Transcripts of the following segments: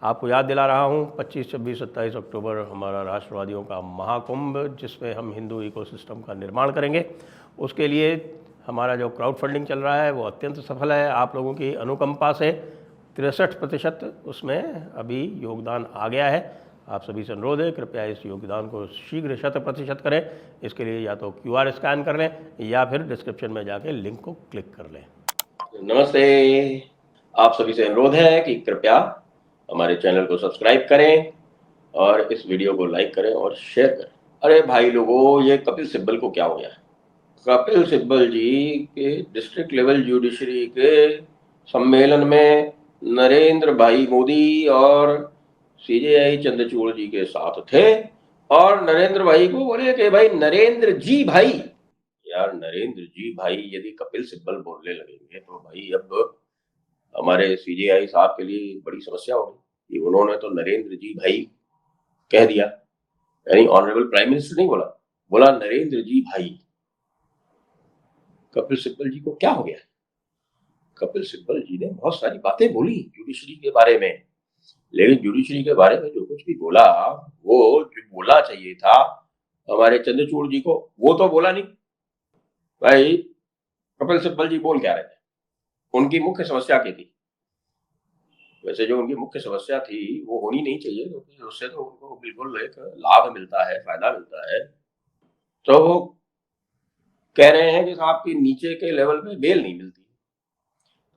आपको याद दिला रहा हूँ 25, 26, 27 अक्टूबर हमारा राष्ट्रवादियों का महाकुंभ, जिसमें हम हिंदू इकोसिस्टम का निर्माण करेंगे। उसके लिए हमारा जो क्राउड फंडिंग चल रहा है वो अत्यंत सफल है। आप लोगों की अनुकंपा से 63% उसमें अभी योगदान आ गया है। आप सभी से अनुरोध है, कृपया इस योगदान को शीघ्र 100% करें। इसके लिए या तो QR स्कैन कर लें या फिर डिस्क्रिप्शन में जाके लिंक को क्लिक कर लें। नमस्ते, आप सभी से अनुरोध है कि कृपया हमारे चैनल को सब्सक्राइब करें और इस वीडियो को लाइक करें और शेयर करें। अरे भाई लोगों, ये कपिल सिब्बल को क्या हो गया? कपिल सिब्बल जी के डिस्ट्रिक्ट लेवल जुडिशरी के सम्मेलन में नरेंद्र भाई मोदी और CJI चंद्रचूड़ जी के साथ थे और नरेंद्र भाई को बोले कि भाई नरेंद्र जी भाई। यार नरेंद्र जी भाई यदि कपिल सिब्बल बोलने लगेंगे तो भाई अब हमारे CJI साहब के लिए बड़ी समस्या होगी कि उन्होंने तो नरेंद्र जी भाई कह दिया, यानी ऑनरेबल प्राइम मिनिस्टर नहीं बोला, बोला नरेंद्र जी भाई। कपिल सिब्बल जी को क्या हो गया? कपिल सिब्बल जी ने बहुत सारी बातें बोली जुडिशरी के बारे में, लेकिन जुडिशरी के बारे में जो कुछ भी बोला, वो जो बोलना चाहिए था हमारे चंद्रचूड़ जी को, वो तो बोला नहीं। भाई कपिल सिब्बल जी बोल क्या रहे थे? उनकी मुख्य समस्या क्या थी? वैसे जो उनकी मुख्य समस्या थी वो होनी नहीं चाहिए, क्योंकि उससे तो उनको बिल्कुल एक लाभ मिलता है, फायदा मिलता है। तो वो कह रहे हैं कि साहब की नीचे के लेवल पे बेल नहीं मिलती।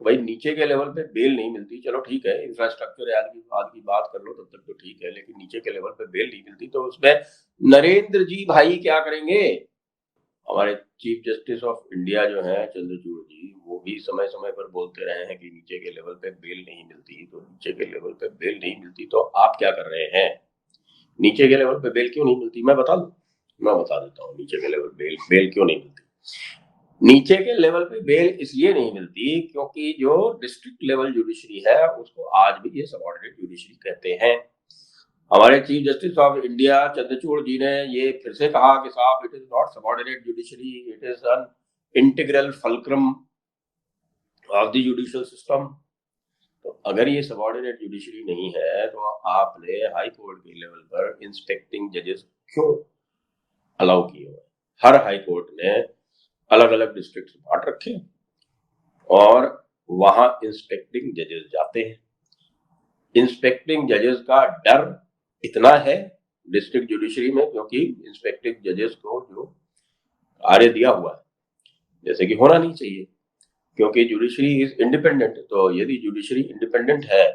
तो भाई नीचे के लेवल पे बेल नहीं मिलती, चलो ठीक है, इंफ्रास्ट्रक्चर आदि की बात कर लो तब तक तो ठीक है, लेकिन नीचे के लेवल पे बेल नहीं मिलती तो उसमें नरेंद्र जी भाई क्या करेंगे? हमारे चीफ जस्टिस ऑफ इंडिया जो है चंद्रचूड़ जी, वो भी समय समय पर बोलते रहे हैं कि नीचे के लेवल पे बेल नहीं मिलती। तो नीचे के लेवल पे बेल नहीं मिलती तो आप क्या कर रहे हैं? नीचे के लेवल पे बेल क्यों नहीं मिलती? मैं बता देता हूँ नीचे के लेवल बेल क्यों नहीं मिलती। नीचे के लेवल पे बेल इसलिए नहीं मिलती क्योंकि जो डिस्ट्रिक्ट लेवल जुडिशरी है उसको आज भी ये सबऑर्डिनेट जुडिशरी कहते हैं। हमारे chief justice of India Chandrachud ji ने ये फिर से कहा कि साहब it is not subordinate judiciary, it is an integral fulcrum of the judicial system. तो अगर ये सबऑर्डिनेट जुडिशरी नहीं है तो आपने हाई कोर्ट के लेवल पर इंस्पेक्टिंग जजेस क्यों अलाउ किए हुए? हर हाई कोर्ट ने अलग अलग डिस्ट्रिक्ट बांट रखे और वहां इंस्पेक्टिंग जजेस जाते हैं। इंस्पेक्टिंग जजेस का डर इतना है डिस्ट्रिक्ट जुडिशरी में क्योंकि इंस्पेक्टिंग जजेस को जो कार्य दिया हुआ है, जैसे कि होना नहीं चाहिए, क्योंकि जुडिशरी इज इंडिपेंडेंट। तो यदि जुडिशरी इंडिपेंडेंट है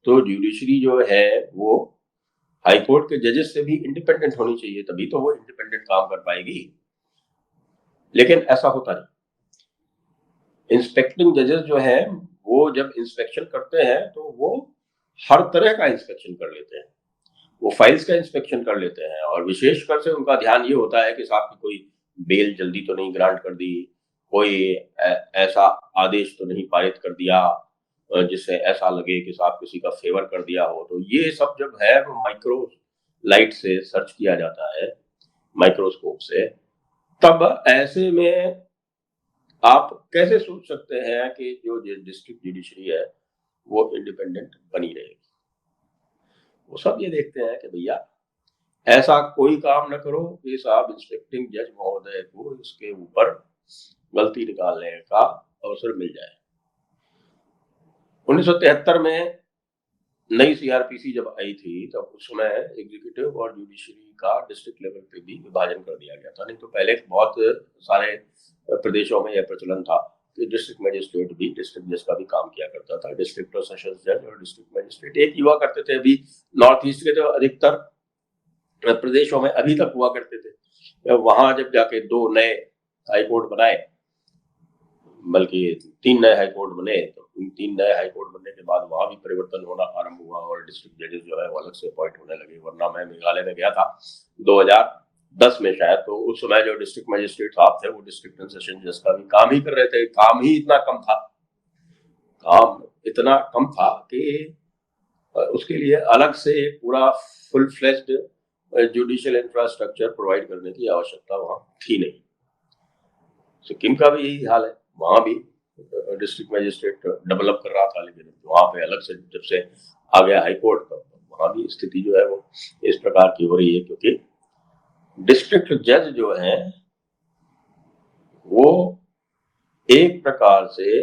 तो जुडिशरी जो है वो हाई कोर्ट के जजेस से भी इंडिपेंडेंट होनी चाहिए, तभी तो वो इंडिपेंडेंट काम कर पाएगी। लेकिन ऐसा होता नहीं। इंस्पेक्टिंग जजेस जो है वो जब इंस्पेक्शन करते हैं तो वो हर तरह का इंस्पेक्शन कर लेते हैं, वो फाइल्स का इंस्पेक्शन कर लेते हैं और विशेषकर से उनका ध्यान ये होता है कि साहब की कोई बेल जल्दी तो नहीं ग्रांट कर दी, कोई ऐसा आदेश तो नहीं पारित कर दिया जिससे ऐसा लगे कि साहब किसी का फेवर कर दिया हो। तो ये सब जब है वो माइक्रो लाइट से सर्च किया जाता है, माइक्रोस्कोप से। तब ऐसे में आप कैसे सोच सकते हैं कि जो डिस्ट्रिक्ट जुडिशरी है वो इंडिपेंडेंट बनी रहेगी? वो सब ये देखते हैं कि भैया ऐसा कोई काम न करो कि साहब इंस्पेक्टिंग जज महोदय को इसके ऊपर गलती निकालने का अवसर मिल जाए। 1973 में नई CRPC जब आई थी तब उस समय एग्जीक्यूटिव और जुडिशरी का डिस्ट्रिक्ट लेवल पे भी विभाजन कर दिया गया था। नहीं तो पहले बहुत सारे प्रदेशों में यह प्रचलन था कि डिस्ट्रिक्ट मजिस्ट्रेट भी डिस्ट्रिक्ट जज का भी काम किया करता था। डिस्ट्रिक्ट और सेशंस जज और डिस्ट्रिक्ट मजिस्ट्रेट एक ही हुआ करते थे। अभी नॉर्थ ईस्ट के तो अधिकतर प्रदेशों में अभी तक हुआ करते थे। वहां जब जाके 2 नए हाईकोर्ट बनाए, बल्कि 3 नए हाईकोर्ट बने, तो 3 नए हाईकोर्ट बनने के बाद वहां भी परिवर्तन होना आरंभ हुआ और डिस्ट्रिक्ट जजेस जो है वो अलग से अपॉइंट होने लगे। वरना मैं मेघालय में गया था 2010 में शायद, तो उस समय जो डिस्ट्रिक्ट मजिस्ट्रेट साहब थे वो डिस्ट्रिक्ट एंड सेशन जज का भी काम ही कर रहे थे। काम ही इतना कम था, काम इतना कम था कि उसके लिए अलग से पूरा full fledged judicial infrastructure provide करने की आवश्यकता वहां थी नहीं। सिक्किम का भी यही हाल है, वहां भी डिस्ट्रिक्ट मजिस्ट्रेट डेवलप कर रहा था, लेकिन वहां पे अलग से जब से आ गया हाई कोर्ट, तो वहां भी स्थिति जो है वो इस प्रकार की हो रही है, क्योंकि डिस्ट्रिक्ट जज जो है वो एक प्रकार से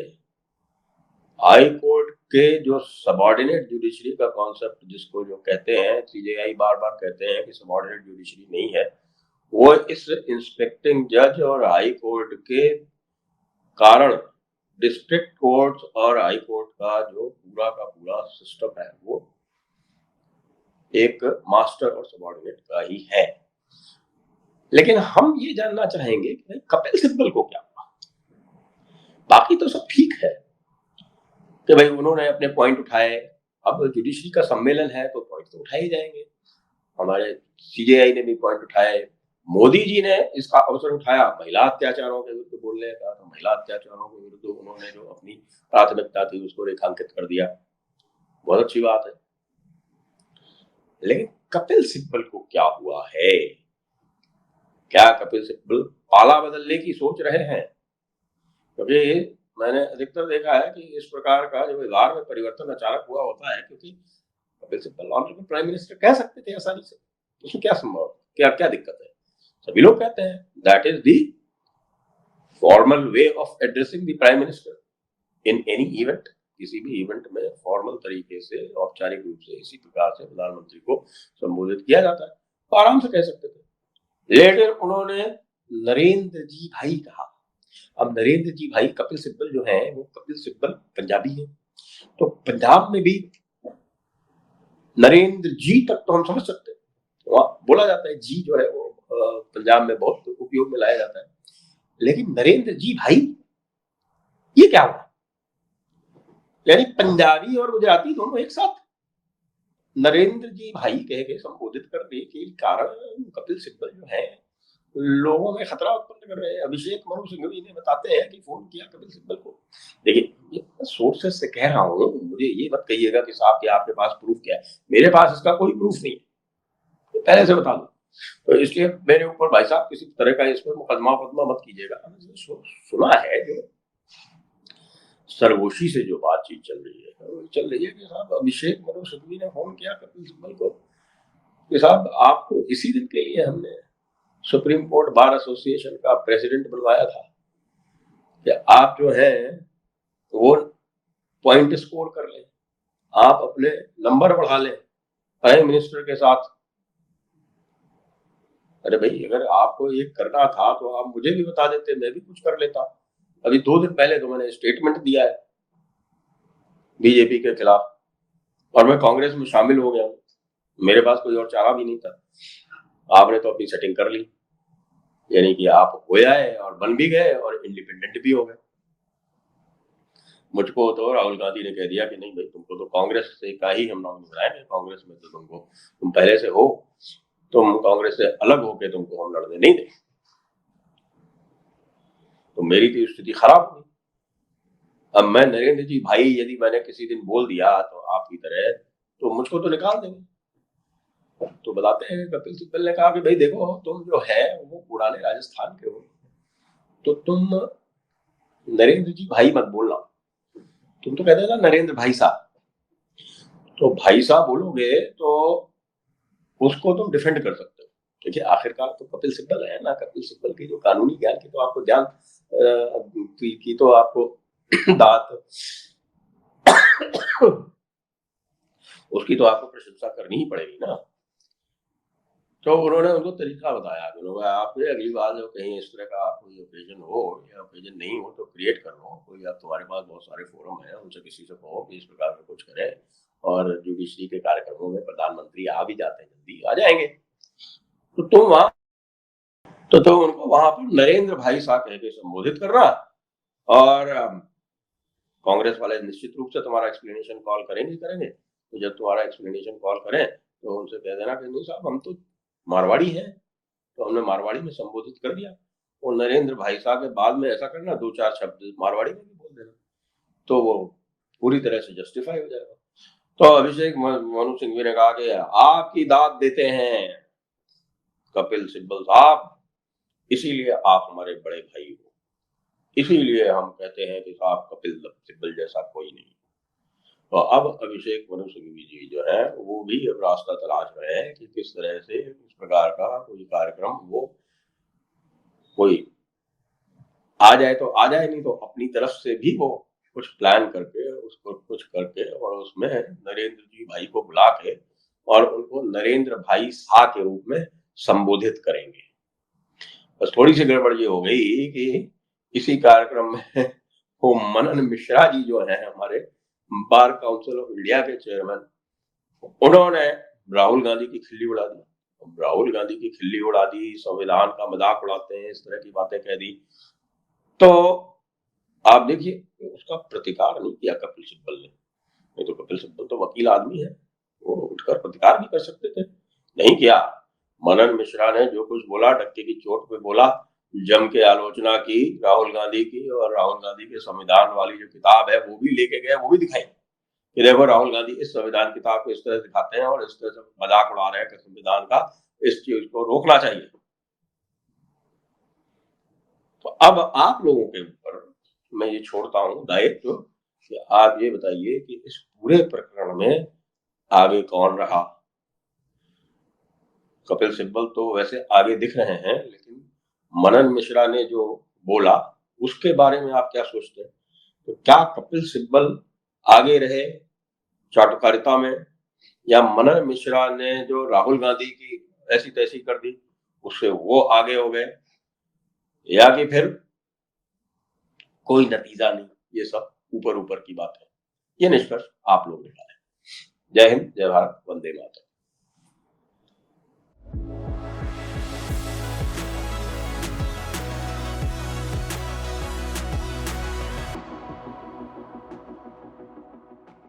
हाई कोर्ट के जो सबऑर्डिनेट जुडिशरी का कॉन्सेप्ट, जिसको जो कहते हैं, सीजेआई बार बार कहते हैं कि सबऑर्डिनेट जुडिशरी नहीं है, वो इस इंस्पेक्टिंग जज और हाई कोर्ट के कारण डिस्ट्रिक्ट कोर्ट और हाई कोर्ट का जो पूरा का पूरा सिस्टम है वो एक मास्टर और सबऑर्डिनेट का ही है। लेकिन हम ये जानना चाहेंगे कि भाई कपिल सिब्बल को क्या हुआ। बाकी तो सब ठीक है कि भाई उन्होंने अपने पॉइंट उठाए, अब जुडिशरी का सम्मेलन है तो पॉइंट तो उठाए ही जाएंगे। हमारे सीजेआई ने भी पॉइंट उठाए, मोदी जी ने इसका अवसर उठाया महिला अत्याचारों के विरुद्ध बोलने का, तो महिला अत्याचारों के विरुद्ध उन्होंने जो अपनी प्राथमिकता थी उसको रेखांकित कर दिया, बहुत अच्छी बात है। लेकिन कपिल सिब्बल को क्या हुआ है? क्या कपिल सिब्बल पाला बदलने की सोच रहे हैं? क्योंकि मैंने अधिकतर देखा है कि इस प्रकार का जो व्यवहार में परिवर्तन अचानक हुआ होता है, क्योंकि Kapil Sibal honourable prime minister कह सकते थे आसानी से, उसमें क्या संभव, क्या क्या दिक्कत है? सभी लोग कहते हैं that is the formal way of addressing the prime minister in any event. किसी भी इवेंट में फॉर्मल तरीके से, औपचारिक रूप से इसी प्रकार से प्रधानमंत्री को संबोधित किया जाता है, तो आराम से कह सकते थे। लेकिन उन्होंने नरेंद्र जी भाई कहा। अब नरेंद्र जी भाई कपिल सिब्बल जो है वो कपिल सिब्बल पंजाबी है, तो पंजाब में भी नरेंद्र जी तक तो हम समझ सकते हैं, वहां बोला जाता है जी जो है वो पंजाब में बहुत उपयोग में लाया जाता है। लेकिन नरेंद्र जी भाई ये क्या हुआ? यानी पंजाबी और गुजराती दोनों एक साथ नरेंद्र जी भाई कह के संबोधित करने के कारण कपिल सिब्बल जो है लोगों में खतरा उत्पन्न कर रहे हैं। अभिषेक मनु सिंघवी ने बताते हैं कि फोन किया कपिल सिब्बल को। देखिए, सोर्सेस से कह रहा हूँ, मुझे ये मत कहिएगा कि साहब कि आपके पास प्रूफ क्या है। मेरे पास इसका कोई प्रूफ नहीं है, तो पहले से बता दूं। तो इसलिए मेरे ऊपर भाई साहब किसी तरह का इस पर मुकदमा मत कीजिएगा। सुना है जो सरगोशी से जो बातचीत चल रही है वो चल रही है कि साहब अभिषेक मनु सिंघवी ने फोन किया कपिल सिब्बल को कि साहब आपको इसी दिन के लिए हमने सुप्रीम कोर्ट बार एसोसिएशन का प्रेसिडेंट बनवाया था कि आप जो है वो पॉइंट स्कोर कर लें, आप अपने नंबर बढ़ा लें प्राइम मिनिस्टर के साथ। अरे भाई, अगर आपको ये करना था तो आप मुझे भी बता देते, मैं भी कुछ कर लेता। अभी 2 दिन पहले तो मैंने स्टेटमेंट दिया है बीजेपी के खिलाफ और मैं कांग्रेस में शामिल हो गया हूँ। मेरे पास कोई और चारा भी नहीं था। आपने तो अपनी सेटिंग कर ली, यानी कि आप हो आए और बन भी गए और इंडिपेंडेंट भी हो गए। मुझको तो राहुल गांधी ने कह दिया कि नहीं भाई, तुमको तो कांग्रेस से का ही हम नॉमिनी बनाएंगे, कांग्रेस में तो तुम पहले से हो, तुम कांग्रेस से अलग होके तुमको हम लड़ने नहीं देंगे। तो मेरी तो स्थिति खराब हुई। अब मैं नरेंद्र जी भाई यदि मैंने किसी दिन बोल दिया तो आपकी तरह, तो मुझको तो निकाल देंगे। तो बताते हैं कपिल सिब्बल ने कहा कि भाई देखो, तुम जो है वो पुराने राजस्थान के हो, तो तुम नरेंद्र जी भाई मत बोलना, तुम तो कहते ना नरेंद्र भाई साहब। तो भाई साहब बोलोगे तो उसको तुम डिफेंड कर सकते हो, क्योंकि आखिरकार तो कपिल सिब्बल है ना। कपिल सिब्बल की जो कानूनी ज्ञान की तो आपको ज्ञान की तो आपको दात उसकी तो आपको प्रशंसा करनी ही पड़ेगी ना। तो उन्होंने उनको तरीका बताया, उन्होंने आप अगली बार जो कहीं इस तरह का कोई ओकेजन हो या ओकेजन नहीं हो तो क्रिएट कर लो कोई, आप तुम्हारे पास बहुत सारे फोरम है, उनसे किसी से कहो कि इस प्रकार का कुछ करे। और जुडिशरी के कार्यक्रमों में प्रधानमंत्री आ भी जाते हैं, जल्दी आ जाएंगे, तो तुम वहां तो तुम उनको वहां पर नरेंद्र भाई साहब कह के संबोधित करना। और कांग्रेस वाले निश्चित रूप से तुम्हारा एक्सप्लेनेशन कॉल करेंगे। तो जब तुम्हारा एक्सप्लेनेशन कॉल करें तो उनसे कह देना कि नहीं साहब, हम तो मारवाड़ी हैं, तो हमने मारवाड़ी में संबोधित कर दिया। और नरेंद्र भाई साहब के बाद में ऐसा करना, 2-4 शब्द मारवाड़ी में भी बोल देना, तो वो पूरी तरह से जस्टिफाई हो जाएगा। तो अभिषेक मनु सिंघवी ने कहा कि आपकी दाद देते हैं कपिल सिब्बल साहब, इसीलिए आप हमारे बड़े भाई हो, इसीलिए हम कहते हैं कि साहब कपिल सिब्बल जैसा कोई नहीं। तो अब अभिषेक मनु सिंघवी जी जो है वो भी अब रास्ता तलाश रहे हैं कि किस तरह से इस प्रकार का कोई कार्यक्रम वो कोई आ जाए तो आ जाए, नहीं तो अपनी तरफ से भी वो कुछ प्लान करके उसको कुछ करके और उसमें नरेंद्र जी भाई को बुला के और उनको नरेंद्र भाई शाह के रूप में संबोधित करेंगे। बस थोड़ी सी गड़बड़ ये हो गई कि इसी कार्यक्रम में वो मनन मिश्रा जी जो है हमारे बार काउंसिल ऑफ इंडिया के चेयरमैन, उन्होंने राहुल गांधी की खिल्ली उड़ा दी। राहुल गांधी की खिल्ली उड़ा दी, संविधान का मजाक उड़ाते हैं, इस तरह की बातें कह दी। तो आप देखिए उसका प्रतिकार नहीं किया कपिल सिब्बल ने। नहीं तो कपिल सिब्बल तो वकील आदमी है, वो उठकर प्रतिकार भी कर सकते थे, नहीं किया। मनन मिश्रा ने जो कुछ बोला डक्के की चोट पे बोला, जम के आलोचना की राहुल गांधी की, और राहुल गांधी के संविधान वाली जो किताब है वो भी लेके गए, वो भी दिखाई कि देखो राहुल गांधी इस संविधान किताब को इस तरह दिखाते हैं और इस तरह से मजाक उड़ा रहे हैं कि संविधान का, इस चीज को रोकना चाहिए। तो अब आप लोगों के ऊपर मैं ये छोड़ता हूँ दायित्व कि आप ये बताइए कि इस पूरे प्रकरण में आगे कौन रहा। कपिल सिब्बल तो वैसे आगे दिख रहे हैं, लेकिन मनन मिश्रा ने जो बोला उसके बारे में आप क्या सोचते हैं? तो क्या कपिल सिब्बल आगे रहे चाटुकारिता में, या मनन मिश्रा ने जो राहुल गांधी की ऐसी तैसी कर दी उससे वो आगे हो गए, या कि फिर कोई नतीजा नहीं, ये सब ऊपर ऊपर की बात है? ये निष्कर्ष आप लोग निकालें। जय हिंद, जय भारत, वंदे मातरम।